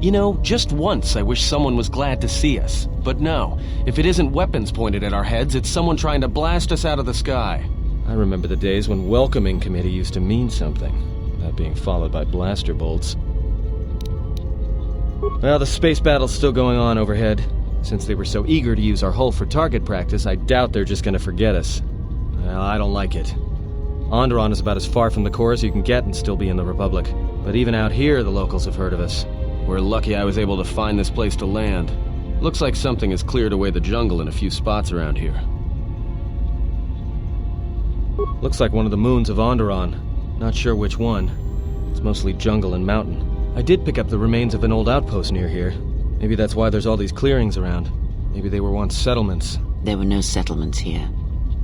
You know, just once I wish someone was glad to see us. But no, if it isn't weapons pointed at our heads, it's someone trying to blast us out of the sky. I remember the days when welcoming committee used to mean something, without being followed by blaster bolts. Well, the space battle's still going on overhead. Since they were so eager to use our hull for target practice, I doubt they're just gonna forget us. Well, I don't like it. Onderon is about as far from the core as you can get and still be in the Republic. But even out here, the locals have heard of us. We're lucky I was able to find this place to land. Looks like something has cleared away the jungle in a few spots around here. Looks like one of the moons of Onderon. Not sure which one. It's mostly jungle and mountain. I did pick up the remains of an old outpost near here. Maybe that's why there's all these clearings around. Maybe they were once settlements. There were no settlements here.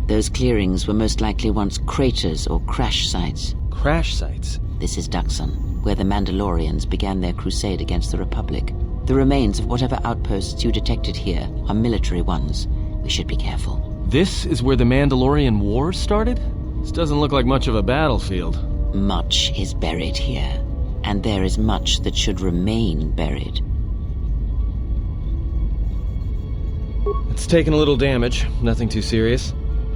Those clearings were most likely once craters or crash sites. Crash sites? This is Dxun, where the Mandalorians began their crusade against the Republic. The remains of whatever outposts you detected here are military ones. We should be careful. This is where the Mandalorian Wars started? This doesn't look like much of a battlefield. Much is buried here, and there is much that should remain buried. It's taken a little damage, nothing too serious.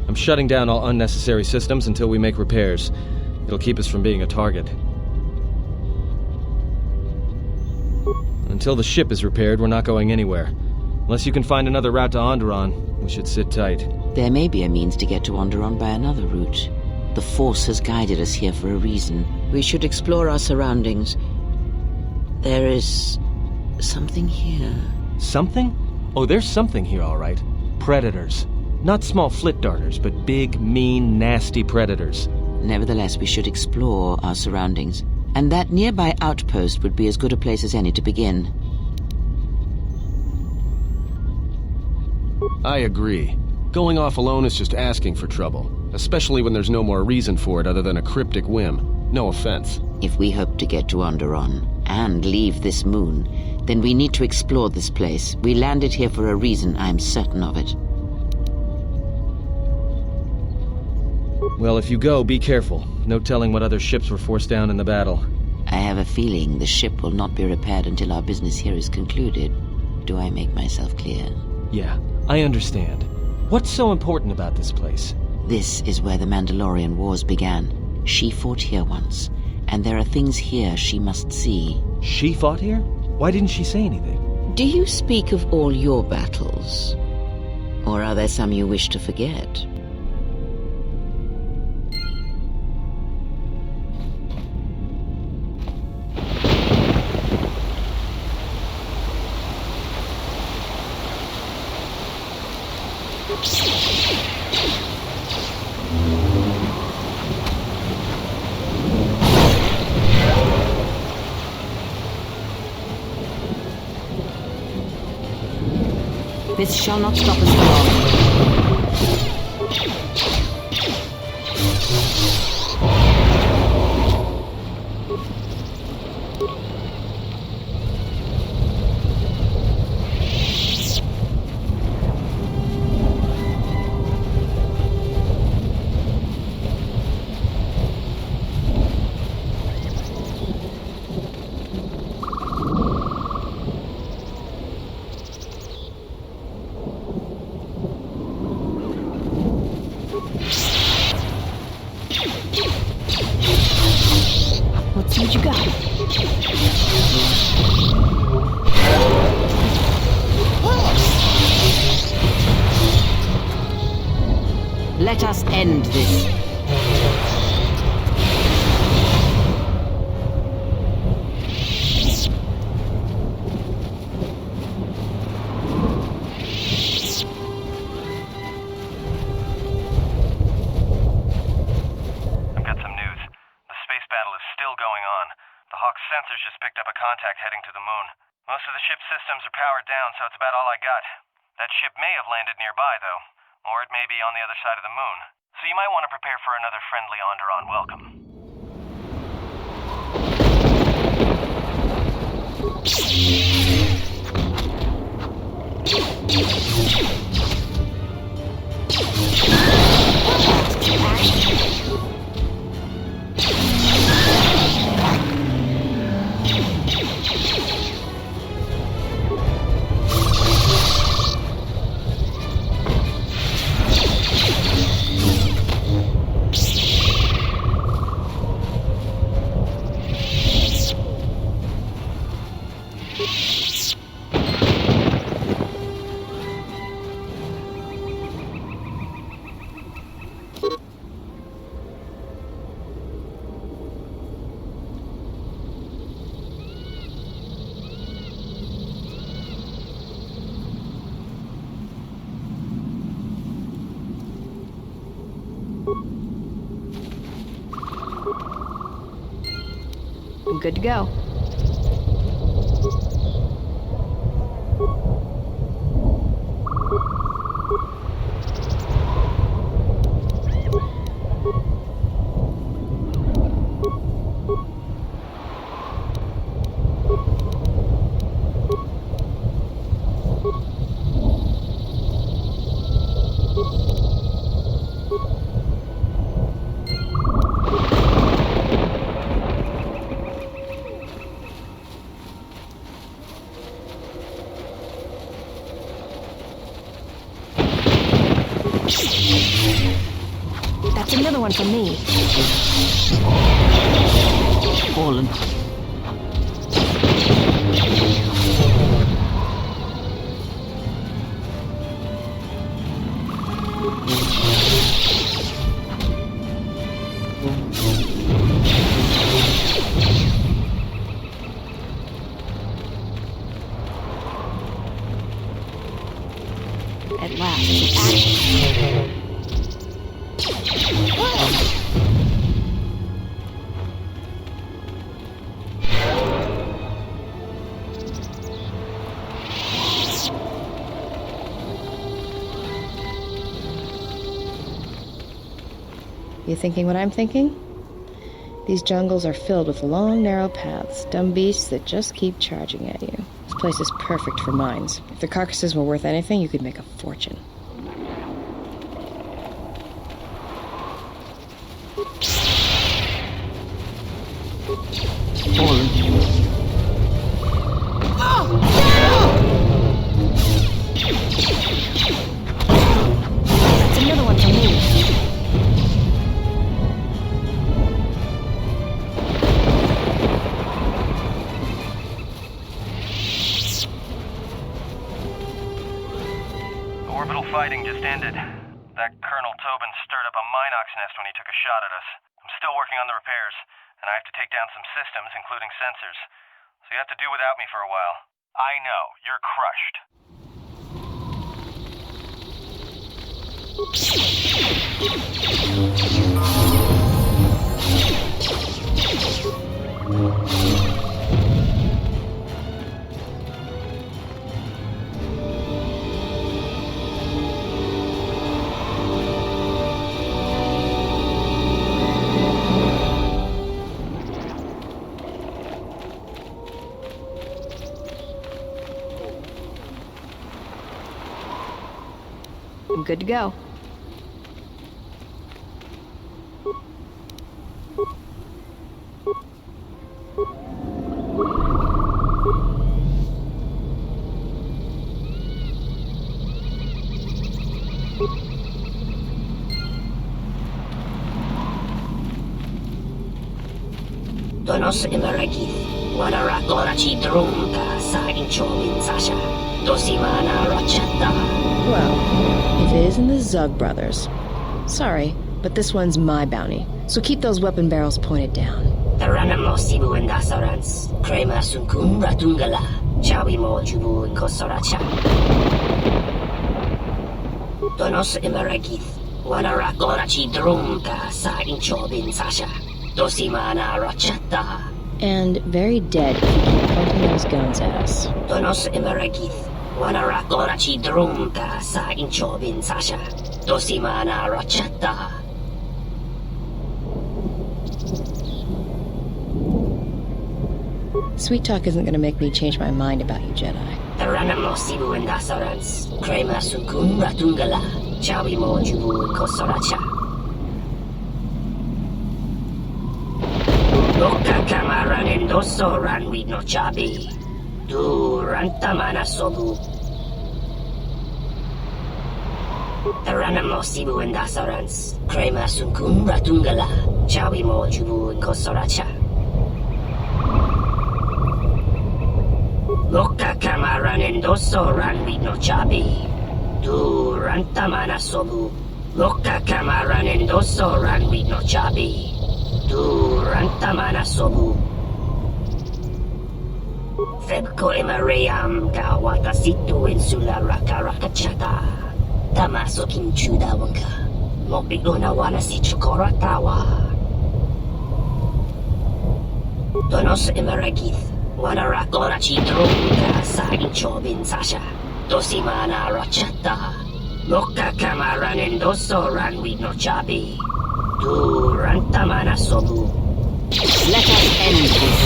I'm shutting down all unnecessary systems until we make repairs. It'll keep us from being a target. Until the ship is repaired, we're not going anywhere. Unless you can find another route to Onderon, we should sit tight. There may be a means to get to Onderon by another route. The Force has guided us here for a reason. We should explore our surroundings. There is something here. Something? Oh, there's something here, all right. Predators. Not small flit darters, but big, mean, nasty predators. Nevertheless, we should explore our surroundings. And that nearby outpost would be as good a place as any to begin. I agree. Going off alone is just asking for trouble, especially when there's no more reason for it other than a cryptic whim. No offense. If we hope to get to Onderon and leave this moon, then we need to explore this place. We landed here for a reason, I'm certain of it. Well, if you go, be careful. No telling what other ships were forced down in the battle. I have a feeling the ship will not be repaired until our business here is concluded. Do I make myself clear? Yeah, I understand. What's so important about this place? This is where the Mandalorian Wars began. She fought here once, and there are things here she must see. She fought here? Why didn't she say anything? Do you speak of all your battles? Or are there some you wish to forget? This shall not stop us for long. Let's see what you got. Let us end this. Sensors just picked up a contact heading to the moon. Most of the ship's systems are powered down, so it's about all I got. That ship may have landed nearby, though. Or it may be on the other side of the moon. So you might want to prepare for another friendly Onderon welcome. I'm good to go. That's another one for me. Fallen. At last, it's action. You thinking what I'm thinking? These jungles are filled with long, narrow paths, dumb beasts that just keep charging at you. This place is perfect for mines. If the carcasses were worth anything, you could make a fortune. Fallen. That's another one for me. Orbital fighting just ended. That Colonel Tobin stirred up a Minox nest when he took a shot at us. I'm still working on the repairs, and I have to take down some systems, including sensors. So you have to do without me for a while. I know, you're crushed. I'm good to go. Donos imaragith, wanara gorachi drumka sa inchomin sasha, dosimana rochata. Well, if it isn't the Zug brothers. Sorry, but this one's my bounty, so keep those weapon barrels pointed down. Taranamo sibu and dasarans, crema sunkun ratungala, chawi mo jubu and kosoracha. Donos imaragith, wanara gorachi drumka sa inchomin sasha, dosimana rochata. And very dead if you keep pointing those guns at us. Donos imaragith, wanara gorachi drumka sa inchomin sasha, dosimana rochata. Sweet talk isn't gonna make me change my mind about you, Jedi. Taranamo sibu and dasarans, crema sunkun ratungala, chawi mo jubu and kosoracha. Loka kamaran endoso ran with no chabi. Du rantamana sobu. Taranamo sibu and dasarans, crema sunkun ratungala, chawi mo jubu and kosoracha. Loka kamaran endoso ran with no chabi. Du rantamana sobu. Loka kamaran endoso ran with no chabi. Du rantamana sobu. Febko emaream ka watasitu insula raka rakachata. Tamaso kinchuda wanka. Mopiunawana si Chukoratawa. Donos Imaragith, Wanarakora Chitruga sa Inchobin Sasha. Dosimana Rachata. Loka Kamaranendoso Ranwi no Chabi. Durantamana Sobu. Let us end this.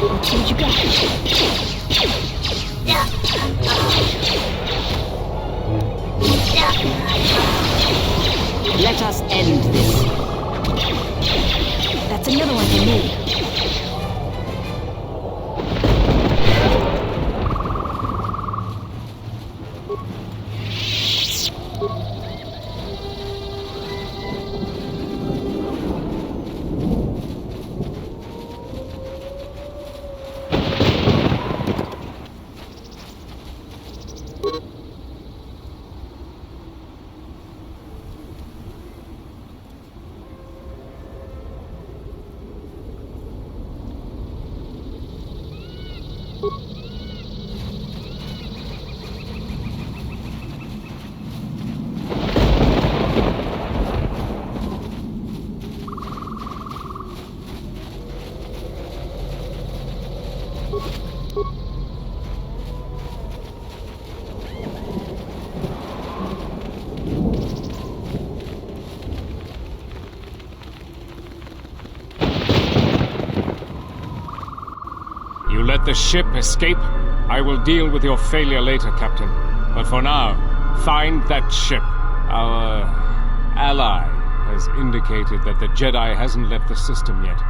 What you got? Let us end this. That's another one for me. You let the ship escape? I will deal with your failure later, Captain. But for now, find that ship. Our ally has indicated that the Jedi hasn't left the system yet.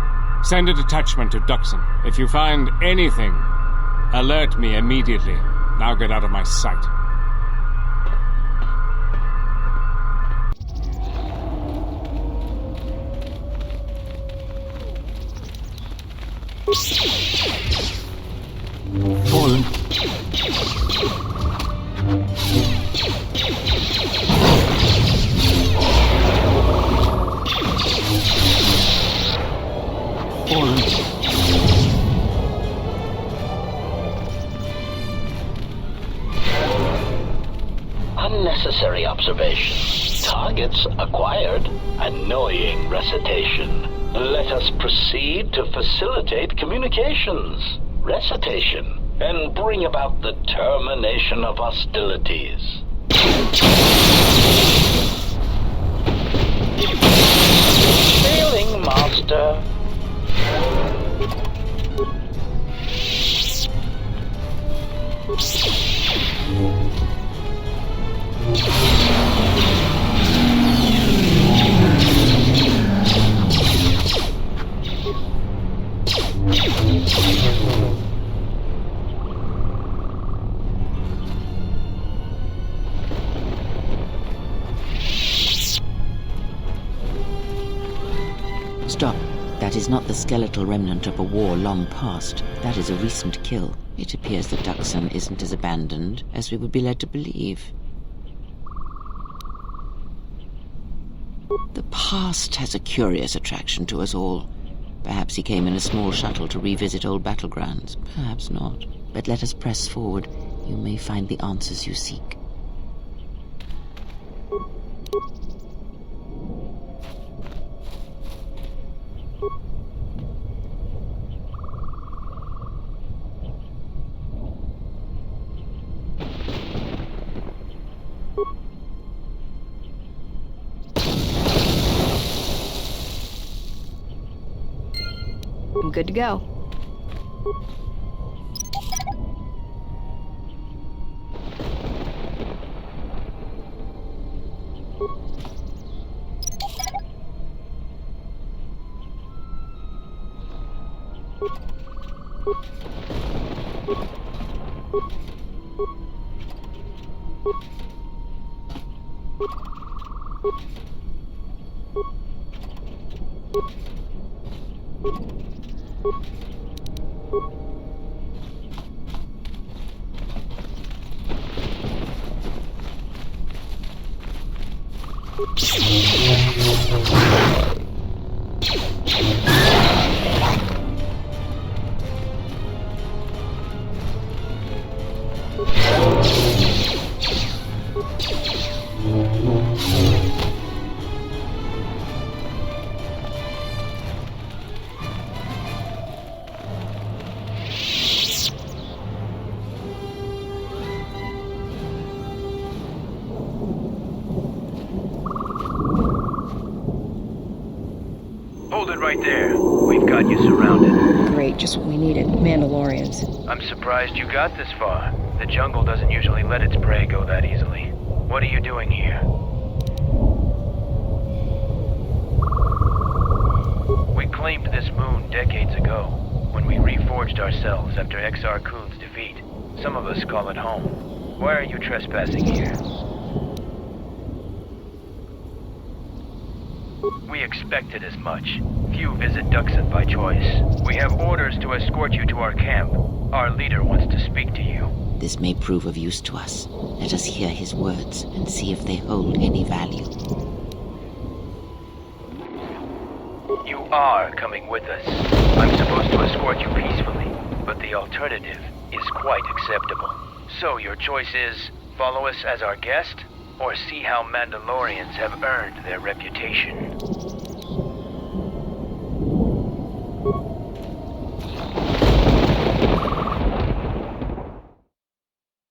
Send a detachment to Dxun. If you find anything, alert me immediately. Now get out of my sight. Fallen. Fallen. Unnecessary observation. Targets acquired. Annoying recitation. Let us proceed to facilitate communications. Recitation, and bring about the termination of hostilities. Failing, Master. Stop. That is not the skeletal remnant of a war long past. That is a recent kill. It appears that Dxun isn't as abandoned as we would be led to believe. The past has a curious attraction to us all. Perhaps he came in a small shuttle to revisit old battlegrounds. Perhaps not. But let us press forward. You may find the answers you seek. I'm good to go. it right there. We've got you surrounded. Great, just what we needed. Mandalorians. I'm surprised you got this far. The jungle doesn't usually let its prey go that easily. What are you doing here? We claimed this moon decades ago, when we reforged ourselves after Exar Kun's defeat. Some of us call it home. Why are you trespassing here? We expected as much. Few visit Dxun by choice. We have orders to escort you to our camp. Our leader wants to speak to you. This may prove of use to us. Let us hear his words and see if they hold any value. You are coming with us. I'm supposed to escort you peacefully, but the alternative is quite acceptable. So your choice is, follow us as our guest, or see how Mandalorians have earned their reputation.